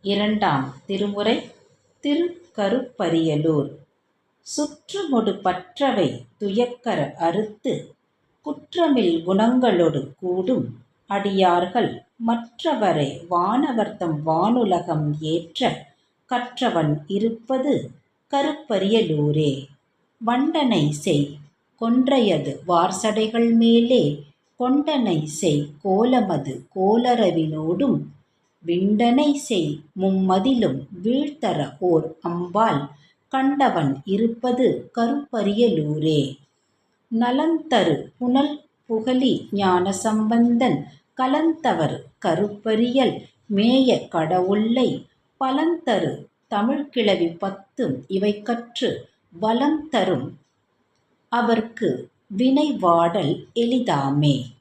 இரண்டாம் திருமுறை திருக்கருப்பரியலூர். சுற்றுமொடு பற்றவை துயக்கற அறுத்து குற்றமில் குணங்களொடு கூடும் அடியார்கள் மற்றவரை வானவர்தம் வானுலகம் ஏற்ற கற்றவன் இருப்பது கருப்பரியலூரே. வண்டனை செய் கொன்றையது வார்சடைகள் மேலே கொண்டனை செய் கோலமது கோலரவினோடும் விண்டனை செய் மும்மதிலும் வீழ்த்தர ஓர் அம்பால் கண்டவன் இருப்பது கருப்பரியலூரே. நலந்தரு புனல் புகலி ஞானசம்பந்தன் கலந்தவர் கருப்பரியல் மேய கடவுளை பலந்தரு தமிழ்கிழவி பத்தும் இவை கற்று வலம்தரும் அவர்க்கு வினை வாடல் எளிதாமே.